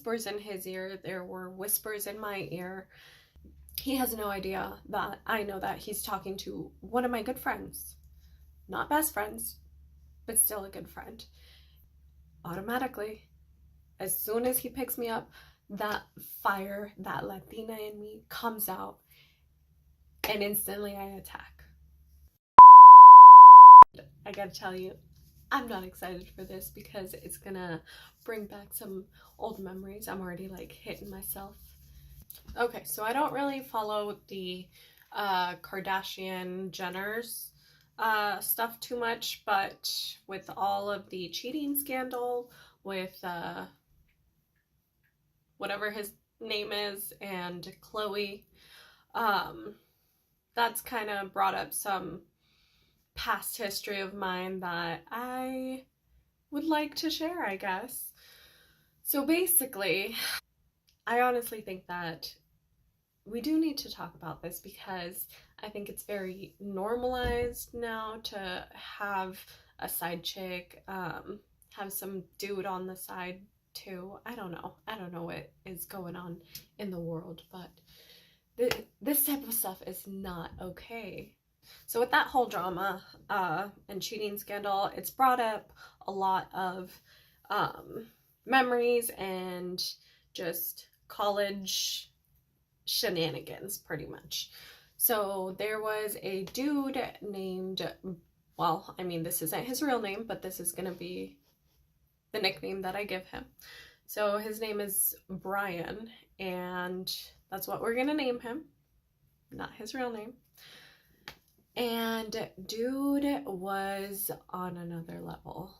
whispers in his ear, there were whispers in my ear. He has no idea that I know that he's talking to one of my good friends. Not best friends, but still a good friend. Automatically, as soon as he picks me up, that fire, that Latina in me comes out, and instantly I attack. I gotta tell you, I'm not excited for this because it's gonna bring back some old memories. I'm already like hitting myself. Okay, so I don't really follow the Kardashian Jenners stuff too much, but with all of the cheating scandal with whatever his name is and Khloe, that's kind of brought up some past history of mine that I would like to share, I guess. So basically, I honestly think that we do need to talk about this because I think it's very normalized now to have a side chick, have some dude on the side too. I don't know what is going on in the world, but this type of stuff is not okay. So with that whole drama and cheating scandal, it's brought up a lot of memories and just college shenanigans, pretty much. So there was a dude named, well, I mean, this isn't his real name, but this is gonna be the nickname that I give him. So his name is Brian, and that's what we're gonna name him, not his real name. And dude was on another level.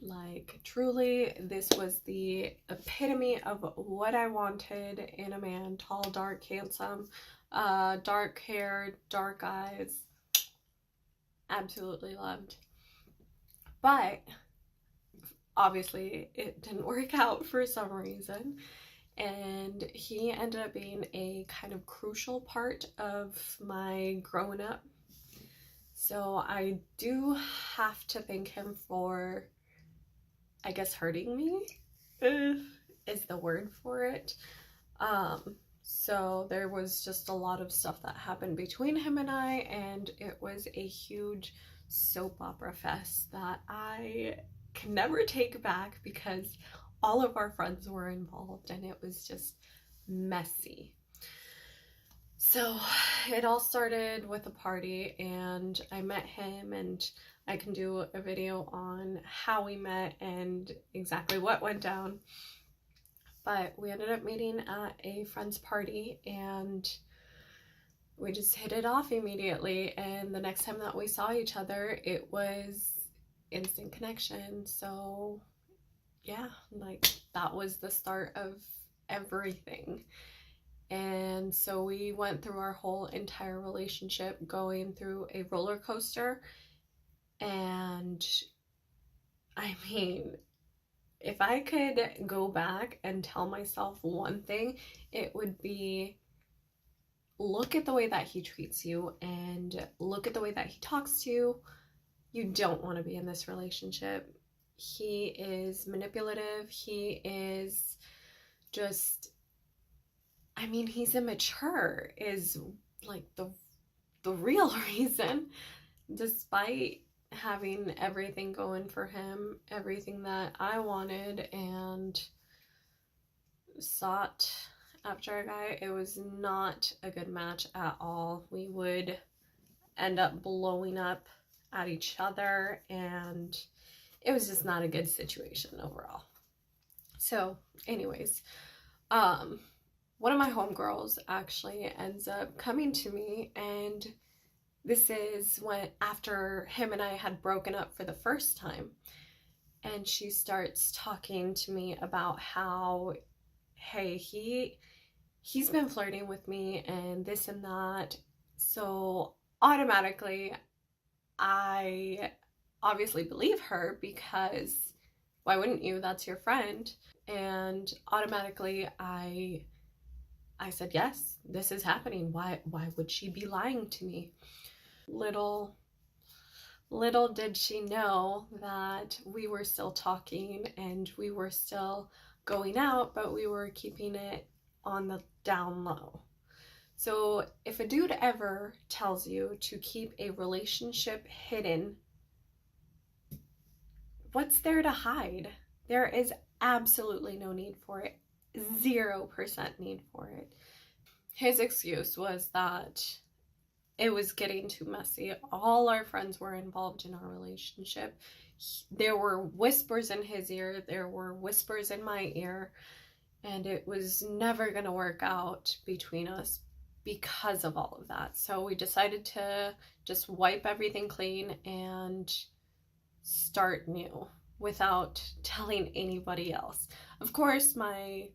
Like, truly, this was the epitome of what I wanted in a man. Tall, dark, handsome, dark hair, dark eyes. Absolutely loved. But obviously it didn't work out for some reason, and he ended up being a kind of crucial part of my growing up. So I do have to thank him for, I guess, hurting me is the word for it. So there was just a lot of stuff that happened between him and I, and it was a huge soap opera fest that I can never take back because all of our friends were involved and it was just messy. So it all started with a party, and I met him, and I can do a video on how we met and exactly what went down. But we ended up meeting at a friend's party, and we just hit it off immediately. And the next time that we saw each other, it was instant connection. So yeah, like that was the start of everything. And so we went through our whole entire relationship going through a roller coaster. And I mean, if I could go back and tell myself one thing, it would be look at the way that he treats you and look at the way that he talks to you. You don't want to be in this relationship. He is manipulative. He is just, I mean, he's immature is like the real reason, despite having everything going for him, everything that I wanted and sought after a guy. It was not a good match at all. We would end up blowing up at each other, and it was just not a good situation overall. So anyways, one of my homegirls actually ends up coming to me, and this is when, after him and I had broken up for the first time, and she starts talking to me about how, hey, he's been flirting with me and this and that. So automatically, I obviously believe her because why wouldn't you? That's your friend. And automatically I said, yes, this is happening. Why would she be lying to me? Little did she know that we were still talking and we were still going out, but we were keeping it on the down low. So if a dude ever tells you to keep a relationship hidden, what's there to hide? There is absolutely no need for it. 0% need for it. His excuse was that it was getting too messy. All our friends were involved in our relationship. There were whispers in his ear, there were whispers in my ear, and it was never going to work out between us because of all of that. So we decided to just wipe everything clean and start new without telling anybody else. Of course, my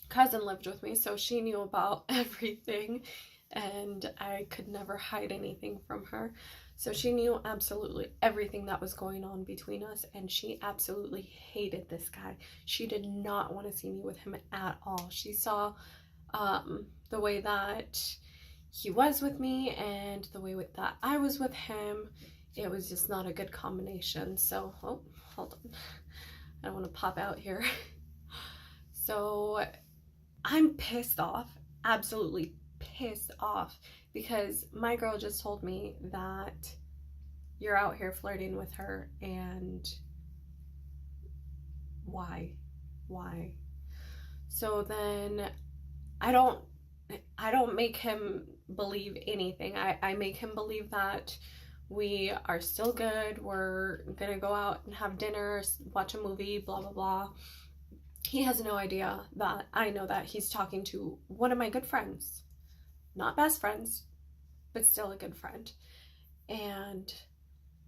cousin lived with me, so she knew about everything, and I could never hide anything from her. So she knew absolutely everything that was going on between us, and she absolutely hated this guy. She did not want to see me with him at all. She saw the way that he was with me and the way that I was with him. It was just not a good combination. So, oh, hold on. I don't want to pop out here. So I'm pissed off, absolutely pissed off, because my girl just told me that you're out here flirting with her, and why? So then I don't make him believe anything. I make him believe that we are still good, we're gonna go out and have dinner, watch a movie, blah blah blah. He has no idea that I know that he's talking to one of my good friends. Not best friends, but still a good friend. And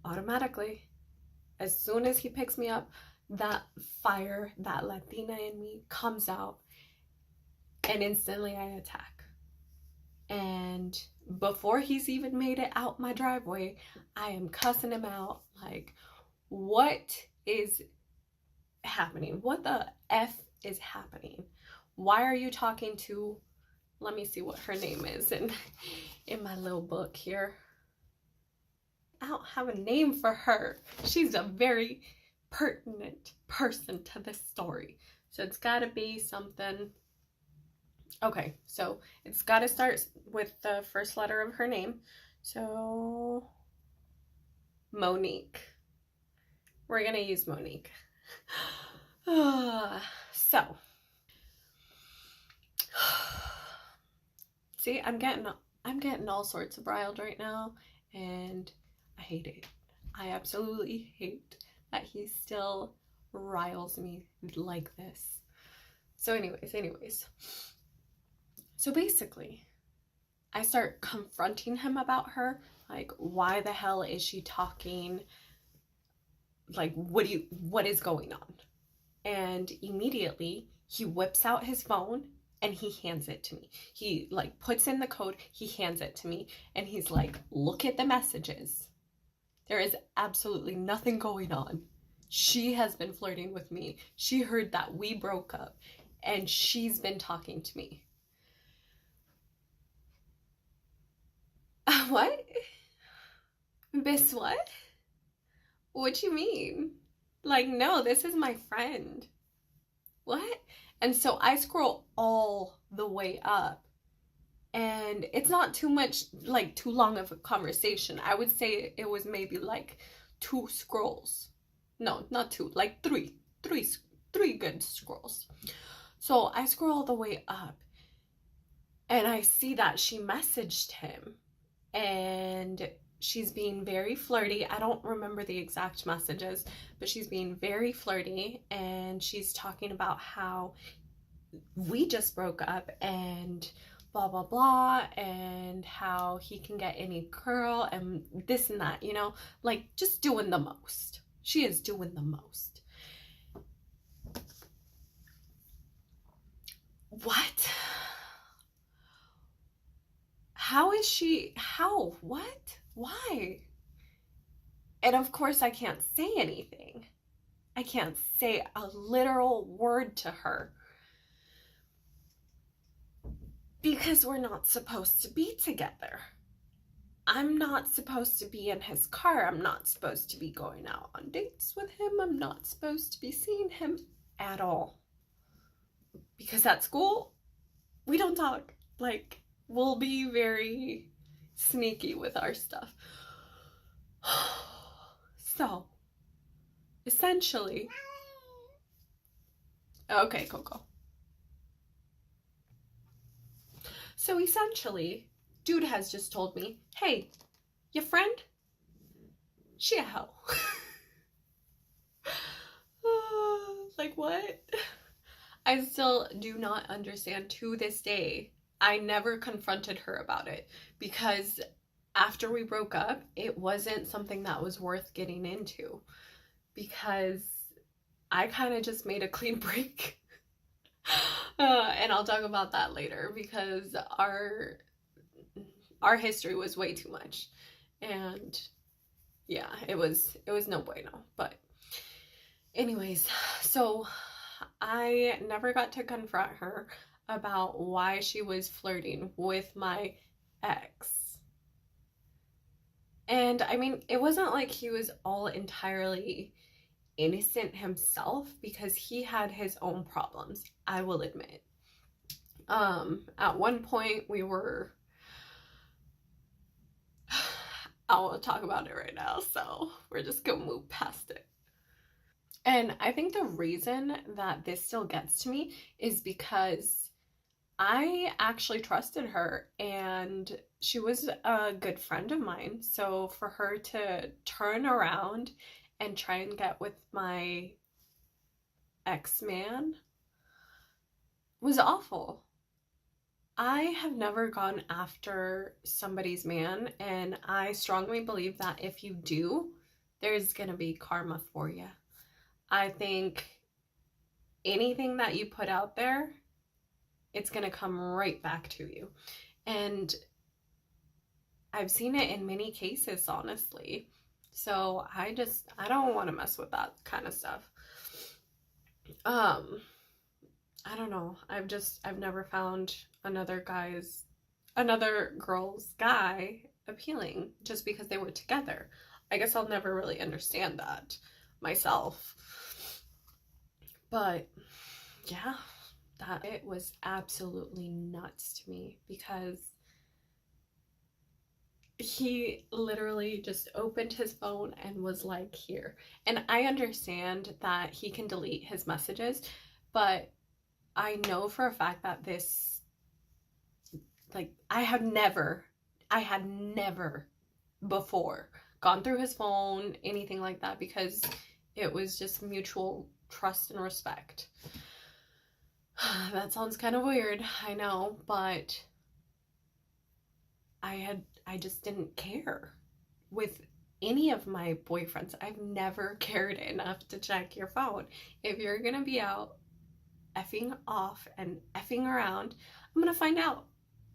automatically, as soon as he picks me up, that fire, that Latina in me comes out, and instantly I attack. And before he's even made it out my driveway, I am cussing him out like, what is happening? What the F is happening? Why are you talking to, let me see what her name is in my little book here. I don't have a name for her. She's a very pertinent person to this story. So it's gotta be something. Okay, so it's gotta start with the first letter of her name. So Monique. We're gonna use Monique. So see, I'm getting all sorts of riled right now, and I hate it. I absolutely hate that he still riles me like this. So anyways. So basically, I start confronting him about her, like, why the hell is she talking? Like, what is going on? And immediately he whips out his phone and he hands it to me. He like puts in the code, he hands it to me, and he's like, look at the messages. There is absolutely nothing going on. She has been flirting with me. She heard that we broke up, and she's been talking to me. What? Miss what? What you mean? Like, no, this is my friend. What? And so I scroll all the way up, and it's not too much, like too long of a conversation. I would say it was maybe like 2 scrolls. No, not 2, like three good scrolls. So I scroll all the way up, and I see that she messaged him, and she's being very flirty. I don't remember the exact messages, but she's being very flirty, and she's talking about how we just broke up and blah blah blah, and how he can get any girl and this and that, you know, like just doing the most. She is doing the most. What? How is she? How? What? Why? And of course I can't say anything. I can't say a literal word to her, because we're not supposed to be together. I'm not supposed to be in his car. I'm not supposed to be going out on dates with him. I'm not supposed to be seeing him at all. because at school, we don't talk. Like, we'll be very sneaky with our stuff. So, essentially, okay, Coco. So essentially, dude has just told me, hey, your friend, she a hoe. Like, what? I still do not understand to this day. I never confronted her about it because after we broke up, it wasn't something that was worth getting into because I kind of just made a clean break. And I'll talk about that later because our history was way too much. And yeah, it was no bueno. But anyways, so I never got to confront her about why she was flirting with my ex. And I mean, it wasn't like he was all entirely innocent himself because he had his own problems, I will admit. At one point we were I won't talk about it right now, so we're just gonna move past it. And I think the reason that this still gets to me is because I actually trusted her and she was a good friend of mine. So for her to turn around and try and get with my ex-man was awful. I have never gone after somebody's man, and I strongly believe that if you do, there's gonna be karma for you. I think anything that you put out there, it's gonna come right back to you. And I've seen it in many cases, honestly. So I don't want to mess with that kind of stuff. I don't know. I've never found another girl's guy appealing just because they were together. I guess I'll never really understand that myself. But yeah, that it was absolutely nuts to me because he literally just opened his phone and was like, here. And I understand that he can delete his messages, but I know for a fact that this, like, I had never before gone through his phone, anything like that, because it was just mutual trust and respect. That sounds kind of weird, I know, but I just didn't care with any of my boyfriends. I've never cared enough to check your phone. If you're gonna be out effing off and effing around, I'm gonna find out.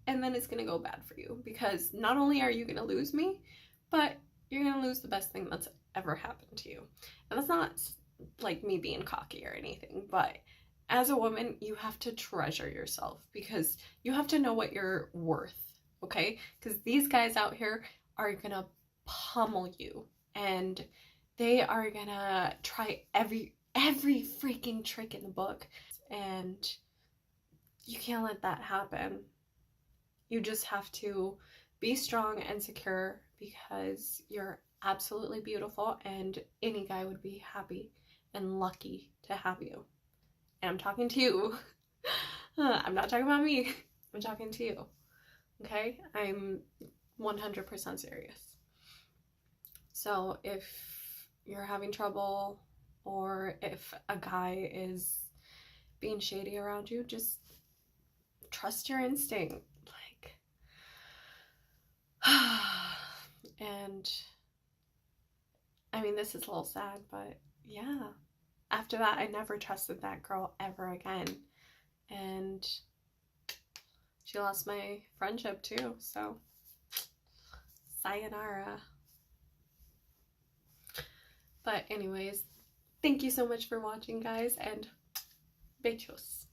And then it's gonna go bad for you because not only are you gonna lose me, but you're gonna lose the best thing that's ever happened to you. And that's not like me being cocky or anything, but as a woman, you have to treasure yourself because you have to know what you're worth, okay? Because these guys out here are gonna pummel you and they are gonna try every freaking trick in the book, and you can't let that happen. You just have to be strong and secure because you're absolutely beautiful and any guy would be happy and lucky to have you. And I'm talking to you. I'm not talking about me. I'm talking to you. Okay? I'm 100% serious. So if you're having trouble or if a guy is being shady around you, just trust your instinct. Like, and I mean, this is a little sad, but yeah. After that, I never trusted that girl ever again. And she lost my friendship too, so sayonara. But anyways, thank you so much for watching, guys, and beijos.